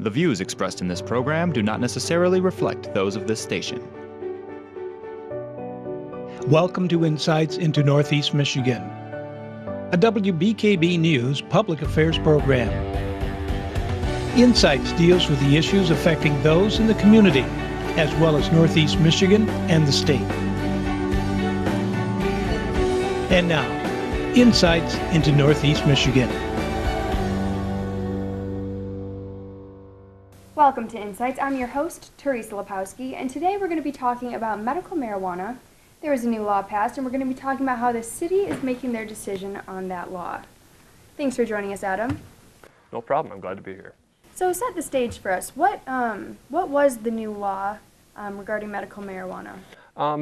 The views expressed in this program do not necessarily reflect those of this station. Welcome to Insights into Northeast Michigan, a WBKB News public affairs program. Insights deals with the issues affecting those in the community, as well as Northeast Michigan and the state. And now, Insights into Northeast Michigan. Welcome to Insights. I'm your host, Teresa Lepowski, and today we're going to be talking about medical marijuana. There was a new law passed, and we're going to be talking about how the city is making their decision on that law. Thanks for joining us, Adam. No problem. I'm glad to be here. So set the stage for us. What was the new law regarding medical marijuana?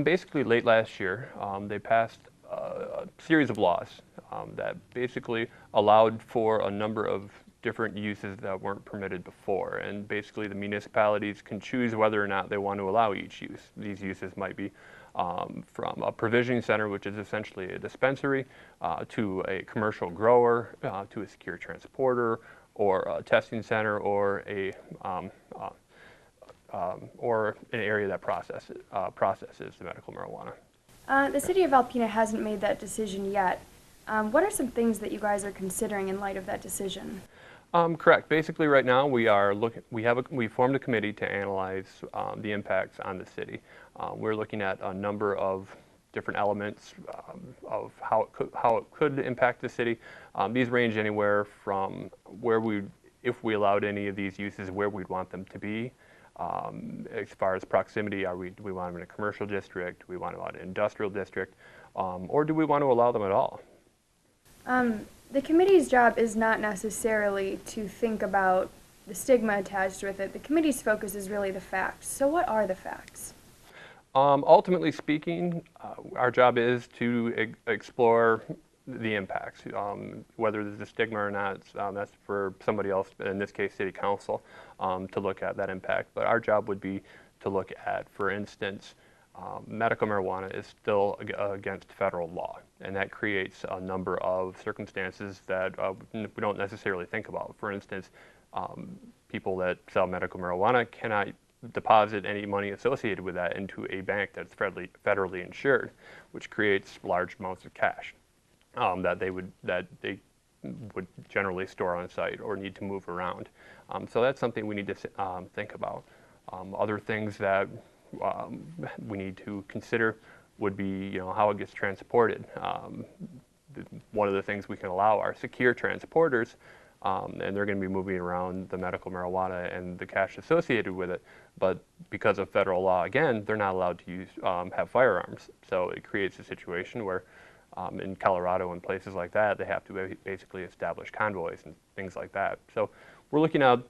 Basically, late last year, they passed a series of laws that basically allowed for a number of different uses that weren't permitted before, and basically the municipalities can choose whether or not they want to allow each use. These uses might be from a provisioning center, which is essentially a dispensary, to a commercial grower, to a secure transporter, or a testing center, or an area that processes the medical marijuana. The city of Alpena hasn't made that decision yet. What are some things that you guys are considering in light of that decision? Correct. Basically, right now we formed a committee to analyze the impacts on the city. We're looking at a number of different elements of how it could impact the city. These range anywhere from if we allowed any of these uses, where we'd want them to be. As far as proximity, do we want them in a commercial district? Do we want them out in an industrial district? Or do we want to allow them at all? The committee's job is not necessarily to think about the stigma attached with it. The committee's focus is really the facts. So what are the facts? Ultimately speaking, our job is to explore the impacts. Whether there's a stigma or not, that's for somebody else, in this case City Council, to look at that impact. But our job would be to look at, for instance, medical marijuana is still against federal law, and that creates a number of circumstances that we don't necessarily think about. For instance, people that sell medical marijuana cannot deposit any money associated with that into a bank that's federally insured, which creates large amounts of cash that they would generally store on site or need to move around. So that's something we need to think about. Other things that we need to consider would be, how it gets transported. One of the things we can allow are secure transporters, and they're going to be moving around the medical marijuana and the cash associated with it. But because of federal law, again, they're not allowed to have firearms. So it creates a situation where in Colorado and places like that, they have to basically establish convoys and things like that. So we're looking at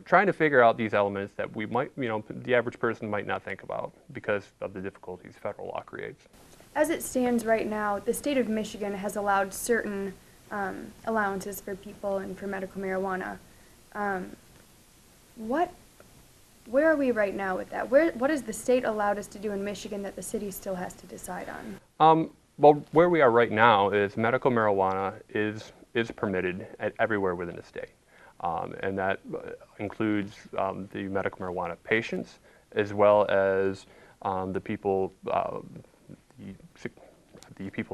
trying to figure out these elements that we might, the average person might not think about because of the difficulties federal law creates. As it stands right now, the state of Michigan has allowed certain allowances for people and for medical marijuana. Where are we right now with that? What has the state allowed us to do in Michigan that the city still has to decide on? Well, where we are right now is medical marijuana is permitted everywhere within the state. And that includes the medical marijuana patients, as well as the people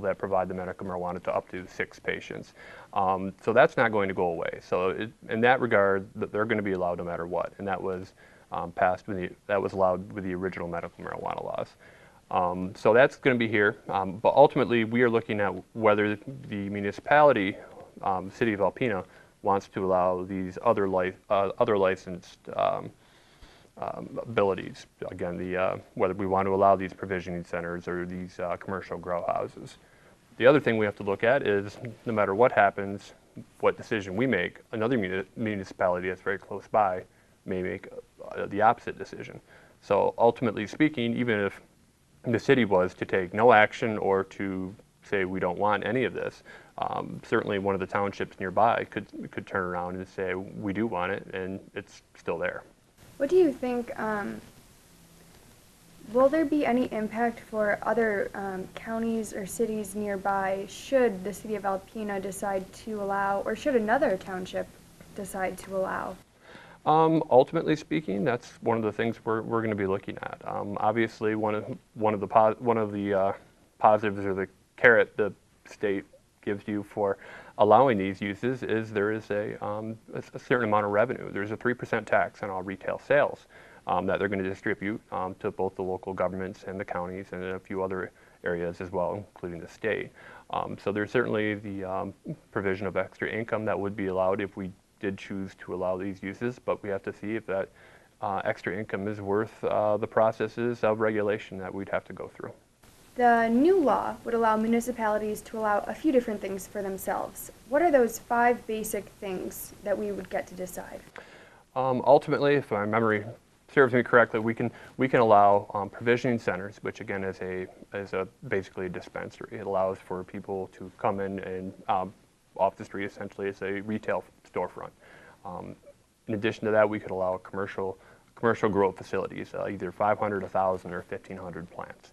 that provide the medical marijuana to up to 6 patients. So that's not going to go away. So in that regard, they're going to be allowed no matter what. And that was that was allowed with the original medical marijuana laws. So that's going to be here. But ultimately, we are looking at whether the municipality, the city of Alpena, wants to allow these other licensed abilities. Again, whether we want to allow these provisioning centers or these commercial grow houses. The other thing we have to look at is, no matter what happens, what decision we make, another municipality that's very close by may make the opposite decision. So ultimately speaking, even if the city was to take no action or to say we don't want any of this, certainly one of the townships nearby could turn around and say we do want it, and it's still there. What do you think, will there be any impact for other counties or cities nearby should the city of Alpena decide to allow, or should another township decide to allow? Ultimately speaking, that's one of the things we're going to be looking at. Obviously, one of the positives or the carrot the state gives you for allowing these uses is there is a certain amount of revenue. There's a 3% tax on all retail sales that they're going to distribute to both the local governments and the counties and a few other areas as well, including the state. So there's certainly the provision of extra income that would be allowed if we did choose to allow these uses, but we have to see if that extra income is worth the processes of regulation that we'd have to go through. The new law would allow municipalities to allow a few different things for themselves. What are those 5 basic things that we would get to decide? Ultimately, if my memory serves me correctly, we can allow provisioning centers, which again is basically a dispensary. It allows for people to come in and off the street. Essentially, it's a retail storefront. In addition to that, we could allow commercial grow facilities, either 500, 1,000, or 1,500 plants.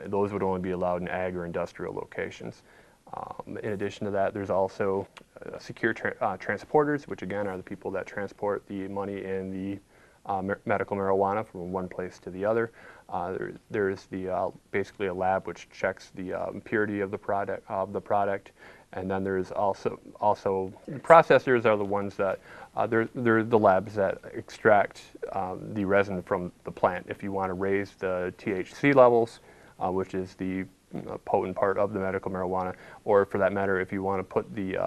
Those would only be allowed in ag or industrial locations. In addition to that, there's also secure transporters, which again are the people that transport the money in the medical marijuana from one place to the other. There's basically a lab which checks the purity of the product, and then there's also the processors are the ones that they're the labs that extract the resin from the plant. If you want to raise the THC levels, which is the potent part of the medical marijuana, or for that matter, if you want to put the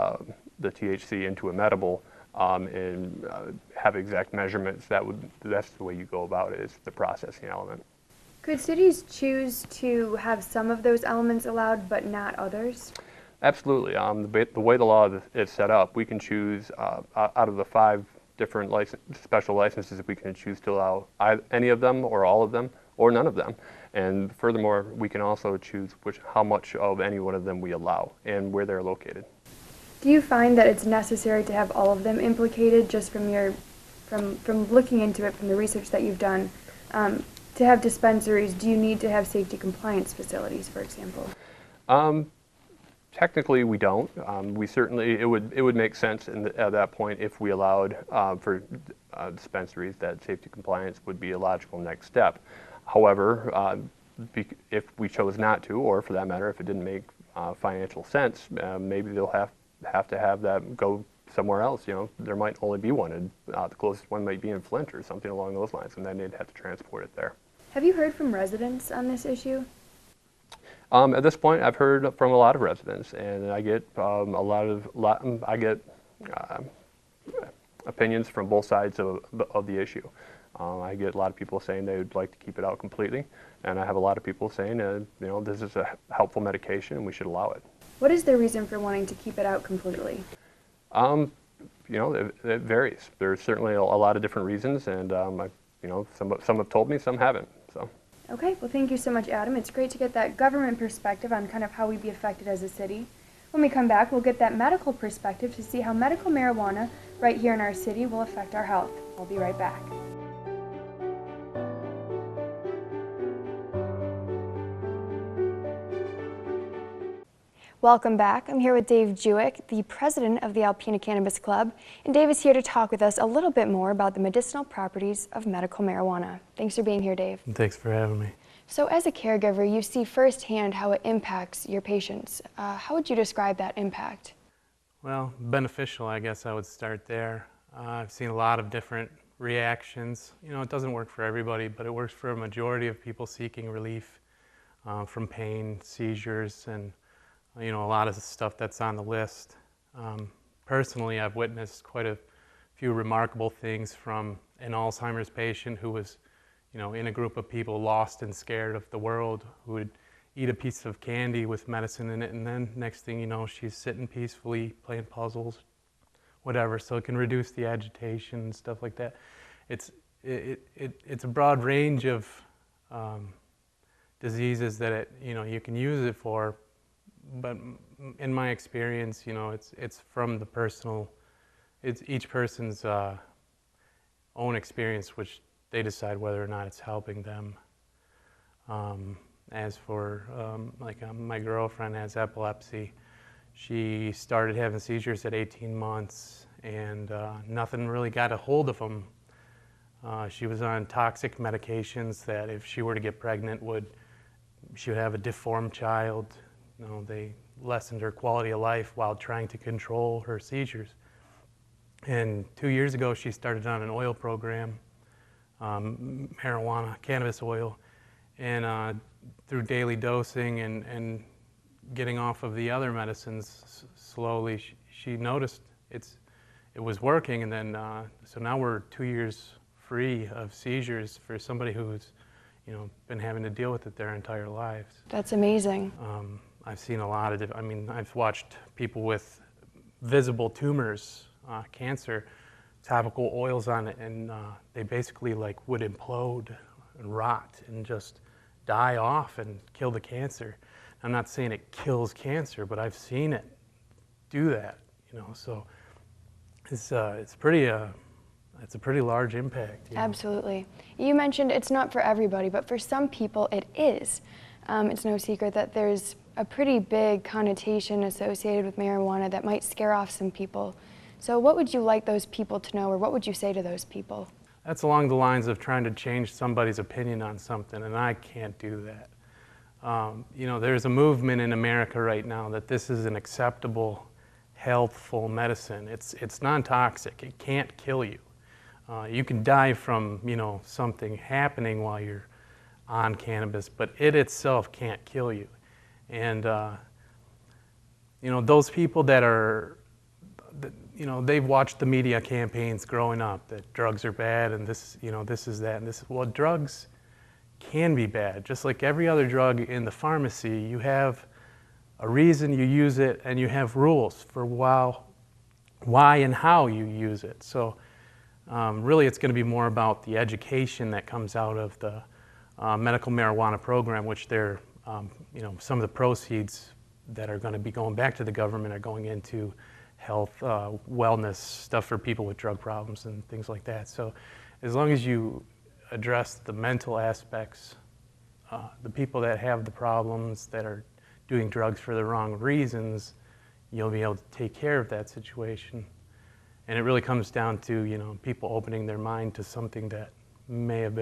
THC into a medible and have exact measurements, that's the way you go about it, is the processing element. Could cities choose to have some of those elements allowed but not others? Absolutely. The way the law is set up, we can choose out of the 5 different special licenses, we can choose to allow any of them or all of them or none of them. And furthermore, we can also choose how much of any one of them we allow and where they're located. Do you find that it's necessary to have all of them implicated, just from looking into it, from the research that you've done? To have dispensaries, do you need to have safety compliance facilities, for example? Technically, we don't. It would make sense at that point if we allowed for dispensaries that safety compliance would be a logical next step. However, if we chose not to, or for that matter, if it didn't make financial sense, maybe they'll have to have that go somewhere else. There might only be one, and the closest one might be in Flint or something along those lines, and then they'd have to transport it there. Have you heard from residents on this issue? At this point, I've heard from a lot of residents, and I get opinions from both sides of the issue. I get a lot of people saying they would like to keep it out completely, and I have a lot of people saying, this is a helpful medication and we should allow it. What is the reason for wanting to keep it out completely? It varies. There's certainly a lot of different reasons, and some have told me, some haven't. So. Okay, well, thank you so much, Adam. It's great to get that government perspective on kind of how we'd be affected as a city. When we come back, we'll get that medical perspective to see how medical marijuana right here in our city will affect our health. We'll be right back. Welcome back. I'm here with Dave Jewick, the president of the Alpena Cannabis Club, and Dave is here to talk with us a little bit more about the medicinal properties of medical marijuana. Thanks for being here, Dave. Thanks for having me. So as a caregiver, you see firsthand how it impacts your patients. How would you describe that impact? Well, beneficial, I guess I would start there. I've seen a lot of different reactions. It doesn't work for everybody, but it works for a majority of people seeking relief from pain, seizures, and a lot of the stuff that's on the list. Personally, I've witnessed quite a few remarkable things, from an Alzheimer's patient who was, in a group of people lost and scared of the world, who would eat a piece of candy with medicine in it, and then next thing you know, she's sitting peacefully playing puzzles, whatever. So it can reduce the agitation and stuff like that. It's a broad range of diseases that you can use it for. But in my experience, it's from the personal, it's each person's own experience, which they decide whether or not it's helping them. As for, my girlfriend has epilepsy. She started having seizures at 18 months, and nothing really got a hold of them. She was on toxic medications that if she were to get pregnant she would have a deformed child. They lessened her quality of life while trying to control her seizures. And 2 years ago, she started on an oil program, marijuana, cannabis oil, and through daily dosing and getting off of the other medicines slowly, she noticed it was working. And then, so now we're 2 years free of seizures for somebody who's, been having to deal with it their entire lives. That's amazing. I've seen a lot of I've watched people with visible tumors, cancer, topical oils on it, and they basically would implode and rot and just die off and kill the cancer. I'm not saying it kills cancer, but I've seen it do that, so it's a pretty large impact. Absolutely. You mentioned it's not for everybody, but for some people it is. It's no secret that there's a pretty big connotation associated with marijuana that might scare off some people. So what would you like those people to know, or what would you say to those people? That's along the lines of trying to change somebody's opinion on something, and I can't do that. There's a movement in America right now that this is an acceptable, healthful medicine. It's non-toxic. It can't kill you. You can die from, something happening while you're on cannabis, but it itself can't kill you. And, those people that are, they've watched the media campaigns growing up that drugs are bad and this, this is that and this. Well, drugs can be bad. Just like every other drug in the pharmacy, you have a reason you use it and you have rules for why and how you use it. So really it's going to be more about the education that comes out of the medical marijuana program, which they're, some of the proceeds that are going to be going back to the government are going into health, wellness stuff for people with drug problems and things like that. So as long as you address the mental aspects, the people that have the problems, that are doing drugs for the wrong reasons, you'll be able to take care of that situation. And it really comes down to, people opening their mind to something that they've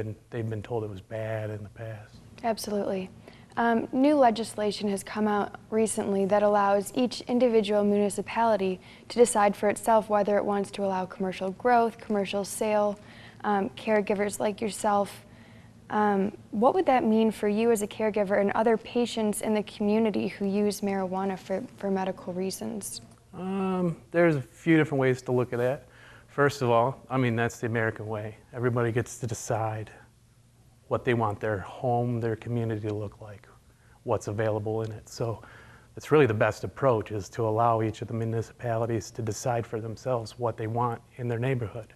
been told it was bad in the past. Absolutely. New legislation has come out recently that allows each individual municipality to decide for itself whether it wants to allow commercial growth, commercial sale, caregivers like yourself. What would that mean for you as a caregiver and other patients in the community who use marijuana for medical reasons? There's a few different ways to look at that. First of all, that's the American way. Everybody gets to decide what they want their home, their community to look like, what's available in it. So it's really the best approach, is to allow each of the municipalities to decide for themselves what they want in their neighborhood.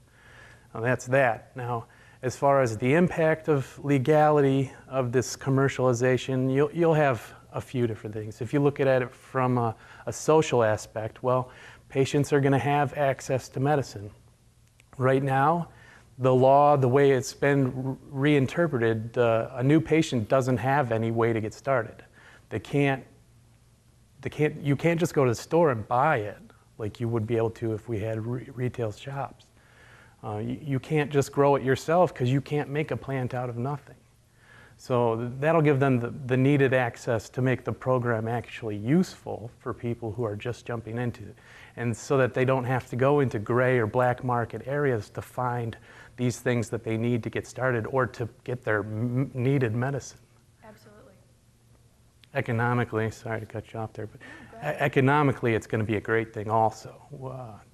Now that's that. Now, as far as the impact of legality of this commercialization, you'll have a few different things. If you look at it from a social aspect, well, patients are going to have access to medicine. Right now, the law, the way it's been reinterpreted, a new patient doesn't have any way to get started. You can't just go to the store and buy it like you would be able to if we had retail shops. You can't just grow it yourself because you can't make a plant out of nothing. So that'll give them the needed access to make the program actually useful for people who are just jumping into it. And so that they don't have to go into gray or black market areas to find these things that they need to get started or to get their needed medicine. Absolutely. Economically, sorry to cut you off there, but economically it's going to be a great thing also.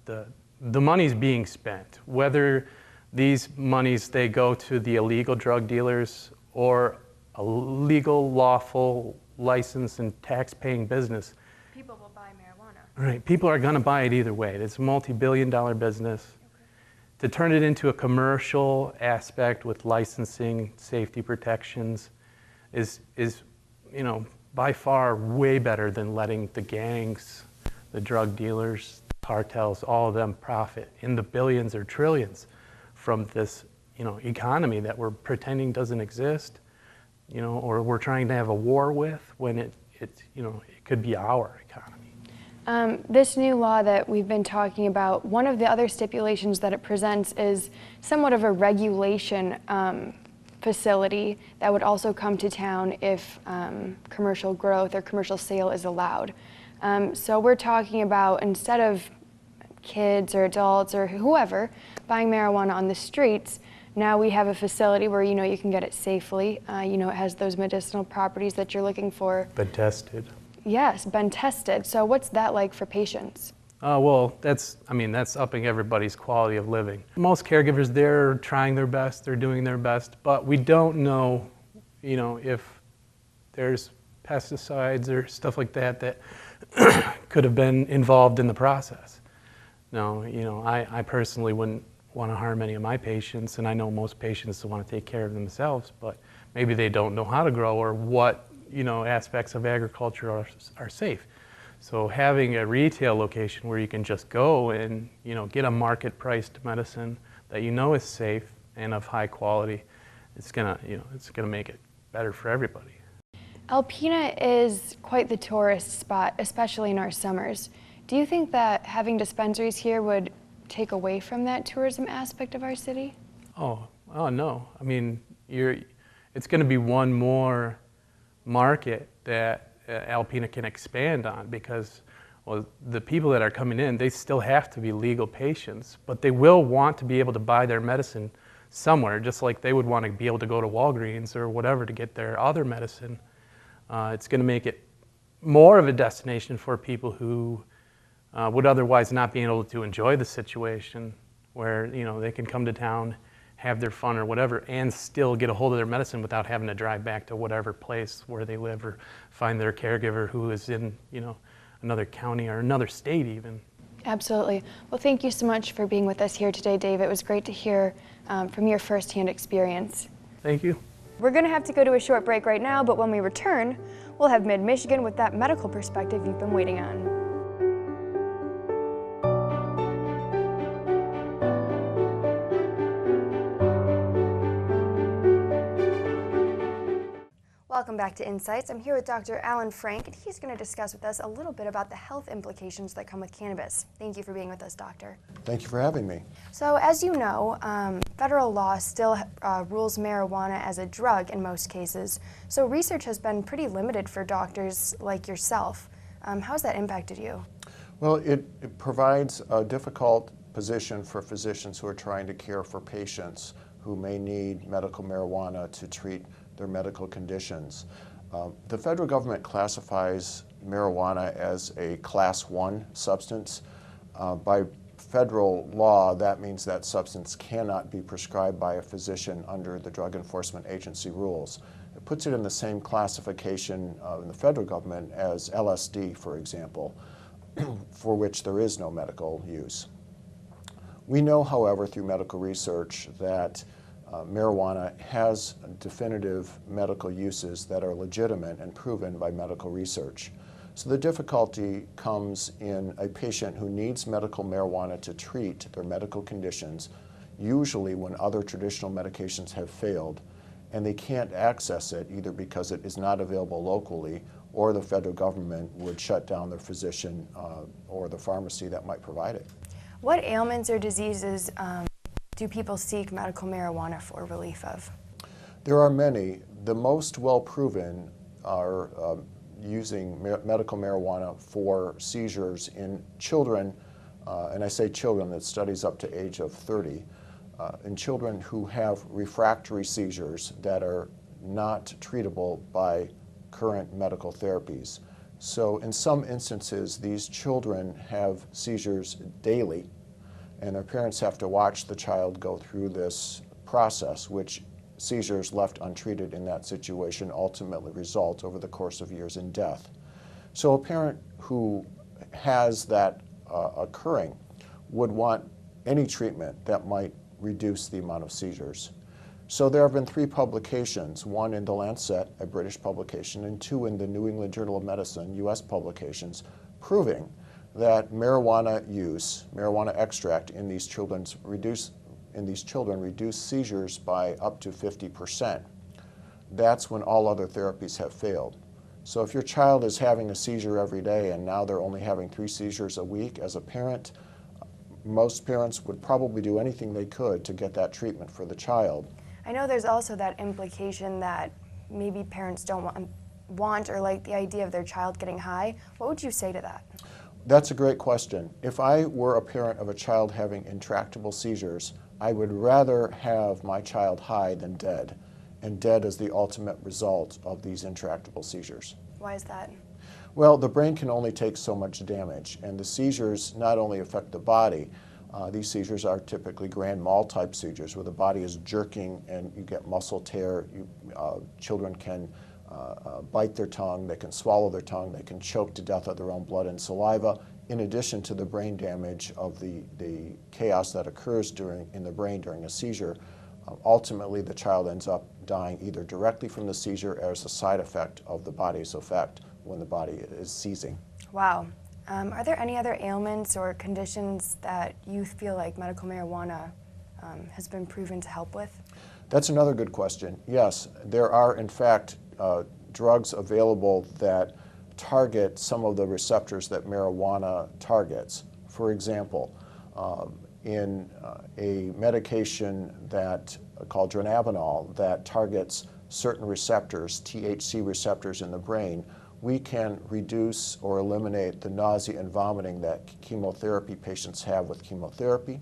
The money's being spent, whether these monies, they go to the illegal drug dealers or a legal, lawful, licensed and tax-paying business. People will buy marijuana. Right, people are going to buy it either way. It's a multi-billion-dollar business. Okay. To turn it into a commercial aspect with licensing, safety protections is by far way better than letting the gangs, the drug dealers, cartels, all of them profit in the billions or trillions from this, economy that we're pretending doesn't exist, or we're trying to have a war with when it could be our economy. This new law that we've been talking about, one of the other stipulations that it presents is somewhat of a regulation facility that would also come to town if commercial growth or commercial sale is allowed. So we're talking about, instead of kids or adults or whoever buying marijuana on the streets, now we have a facility where you can get it safely. It has those medicinal properties that you're looking for. Been tested. Yes, been tested. So what's that like for patients? Well, that's upping everybody's quality of living. Most caregivers, they're trying their best, they're doing their best, but we don't know, if there's pesticides or stuff like that could have been involved in the process. No, I personally wouldn't want to harm any of my patients, and I know most patients want to take care of themselves, but maybe they don't know how to grow or what, aspects of agriculture are safe. So having a retail location where you can just go and, get a market-priced medicine that is safe and of high quality, it's gonna make it better for everybody. Alpena is quite the tourist spot, especially in our summers. Do you think that having dispensaries here would take away from that tourism aspect of our city? Oh no. It's going to be one more market that Alpena can expand on, because the people that are coming in, they still have to be legal patients, but they will want to be able to buy their medicine somewhere, just like they would want to be able to go to Walgreens or whatever to get their other medicine. It's going to make it more of a destination for people who would otherwise not be able to enjoy the situation, where they can come to town, have their fun or whatever, and still get a hold of their medicine without having to drive back to whatever place where they live or find their caregiver who is in another county or another state even. Absolutely. Well, thank you so much for being with us here today, Dave. It was great to hear from your firsthand experience. Thank you. We're going to have to go to a short break right now, but when we return, we'll have Mid-Michigan with that medical perspective you've been waiting on. Welcome back to Insights. I'm here with Dr. Alan Frank, and he's going to discuss with us a little bit about the health implications that come with cannabis. Thank you for being with us, Doctor. Thank you for having me. So, as you know, federal law still rules marijuana as a drug in most cases. So research has been pretty limited for doctors like yourself. How has that impacted you? Well, it provides a difficult position for physicians who are trying to care for patients who may need medical marijuana to treat their medical conditions. The federal government classifies marijuana as a Class 1 substance. By federal law, that means that substance cannot be prescribed by a physician under the Drug Enforcement Agency rules. It puts it in the same classification in the federal government as LSD, for example, for which there is no medical use. We know, however, through medical research that marijuana has definitive medical uses that are legitimate and proven by medical research. So the difficulty comes in a patient who needs medical marijuana to treat their medical conditions, usually when other traditional medications have failed, and they can't access it either because it is not available locally or the federal government would shut down their physician or the pharmacy that might provide it. What ailments or diseases do people seek medical marijuana for relief of? There are many. The most well-proven are using medical marijuana for seizures in children, and I say children, that studies up to age of 30, in children who have refractory seizures that are not treatable by current medical therapies. So in some instances, these children have seizures daily, and their parents have to watch the child go through this process, which seizures left untreated in that situation ultimately result over the course of years in death. So a parent who has that occurring would want any treatment that might reduce the amount of seizures. So there have been 3 publications, one in The Lancet, a British publication, and 2 in the New England Journal of Medicine, US publications, proving that marijuana use, marijuana extract in these children reduce seizures by up to 50%. That's when all other therapies have failed. So if your child is having a seizure every day and now they're only having 3 seizures a week, as a parent, most parents would probably do anything they could to get that treatment for the child. I know there's also that implication that maybe parents don't want or like the idea of their child getting high. What would you say to that? That's a great question. If I were a parent of a child having intractable seizures, I would rather have my child high than dead. And dead is the ultimate result of these intractable seizures. Why is that? Well, the brain can only take so much damage, and the seizures not only affect the body, these seizures are typically grand mal type seizures where the body is jerking and you get muscle tear. Children can bite their tongue, they can swallow their tongue, they can choke to death of their own blood and saliva, in addition to the brain damage of the chaos that occurs in the brain during a seizure. Ultimately, the child ends up dying either directly from the seizure or as a side effect of the body's effect when the body is seizing. Wow. Are there any other ailments or conditions that you feel like medical marijuana has been proven to help with? That's another good question. Yes, there are in fact drugs available that target some of the receptors that marijuana targets. For example, in a medication called dronabinol that targets certain receptors, THC receptors in the brain, we can reduce or eliminate the nausea and vomiting that chemotherapy patients have with chemotherapy.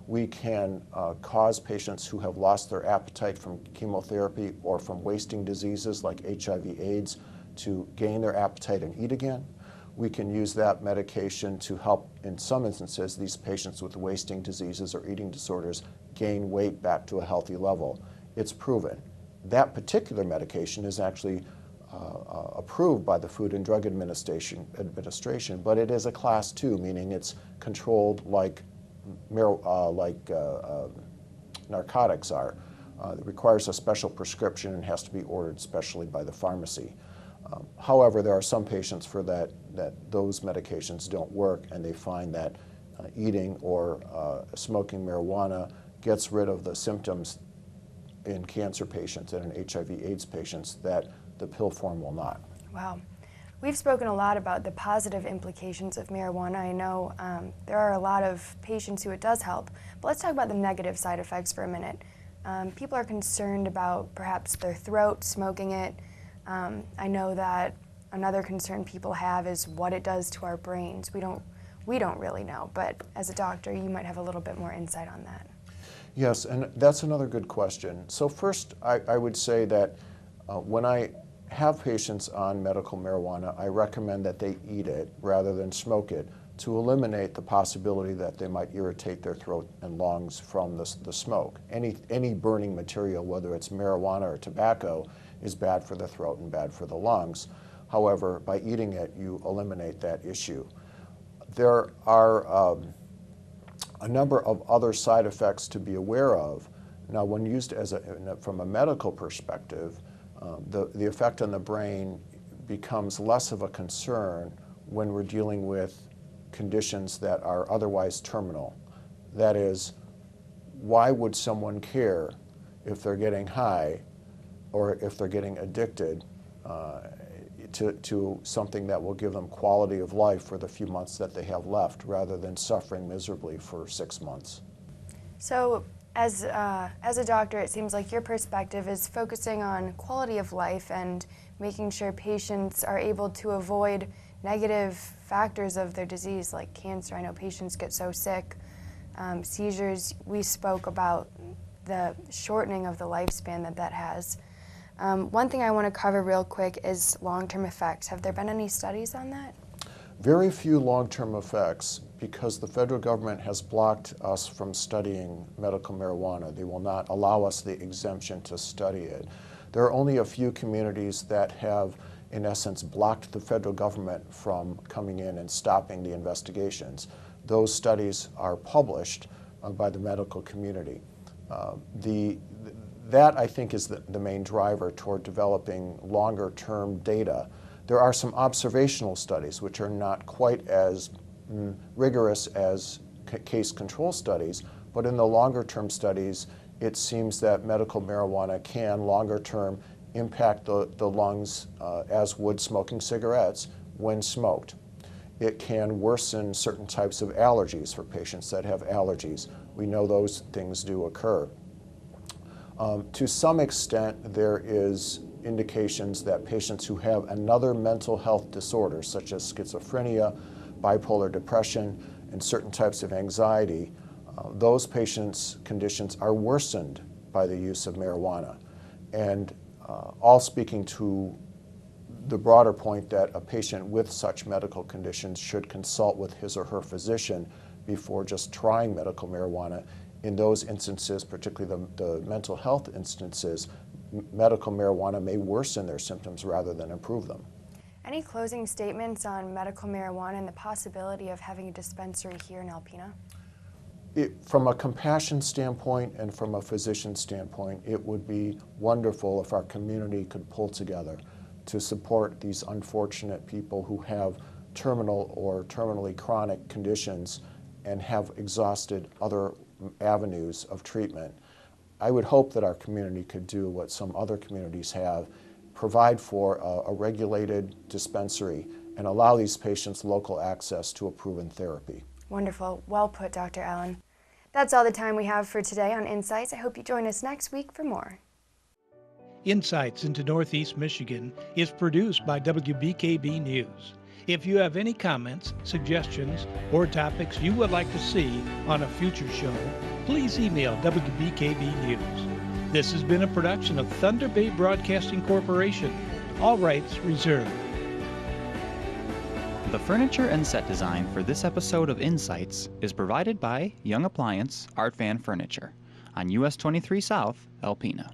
We can cause patients who have lost their appetite from chemotherapy or from wasting diseases like HIV/AIDS to gain their appetite and eat again. We can use that medication to help, in some instances, these patients with wasting diseases or eating disorders gain weight back to a healthy level. It's proven. That particular medication is actually approved by the Food and Drug Administration, but it is a class 2, meaning it's controlled like narcotics are. It requires a special prescription and has to be ordered specially by the pharmacy. However, there are some patients for that those medications don't work, and they find that eating or smoking marijuana gets rid of the symptoms in cancer patients and in HIV/AIDS patients that the pill form will not. Wow. We've spoken a lot about the positive implications of marijuana. I know there are a lot of patients who it does help, but let's talk about the negative side effects for a minute. People are concerned about perhaps their throat, smoking it. I know that another concern people have is what it does to our brains. We don't really know, but as a doctor, you might have a little bit more insight on that. Yes, and that's another good question. So first, I would say that when I have patients on medical marijuana, I recommend that they eat it rather than smoke it to eliminate the possibility that they might irritate their throat and lungs from the smoke. Any burning material, whether it's marijuana or tobacco, is bad for the throat and bad for the lungs. However, by eating it, you eliminate that issue. There are a number of other side effects to be aware of. Now, when used from a medical perspective, the effect on the brain becomes less of a concern when we're dealing with conditions that are otherwise terminal. That is, why would someone care if they're getting high or if they're getting addicted to something that will give them quality of life for the few months that they have left rather than suffering miserably for 6 months? So as a doctor, it seems like your perspective is focusing on quality of life and making sure patients are able to avoid negative factors of their disease like cancer. I know patients get so sick. Seizures, we spoke about the shortening of the lifespan that has. One thing I want to cover real quick is long-term effects. Have there been any studies on that? Very few long-term effects because the federal government has blocked us from studying medical marijuana. They will not allow us the exemption to study it. There are only a few communities that have, in essence, blocked the federal government from coming in and stopping the investigations. Those studies are published by the medical community. That, I think, is the main driver toward developing longer-term data. There are some observational studies which are not quite as rigorous as case control studies, but in the longer-term studies, it seems that medical marijuana can, longer-term, impact the lungs as would smoking cigarettes when smoked. It can worsen certain types of allergies for patients that have allergies. We know those things do occur. To some extent, there is indications that patients who have another mental health disorder, such as schizophrenia, bipolar depression, and certain types of anxiety, those patients' conditions are worsened by the use of marijuana. And all speaking to the broader point that a patient with such medical conditions should consult with his or her physician before just trying medical marijuana. In those instances, particularly the mental health instances, medical marijuana may worsen their symptoms rather than improve them. Any closing statements on medical marijuana and the possibility of having a dispensary here in Alpena? From a compassion standpoint and from a physician standpoint, it would be wonderful if our community could pull together to support these unfortunate people who have terminal or terminally chronic conditions and have exhausted other avenues of treatment. I would hope that our community could do what some other communities have, provide for a regulated dispensary and allow these patients local access to a proven therapy. Wonderful. Well put, Dr. Allen. That's all the time we have for today on Insights. I hope you join us next week for more. Insights into Northeast Michigan is produced by WBKB News. If you have any comments, suggestions, or topics you would like to see on a future show, please email WBKB News. This has been a production of Thunder Bay Broadcasting Corporation. All rights reserved. The furniture and set design for this episode of Insights is provided by Young Appliance Art Van Furniture on US 23 South, Alpena.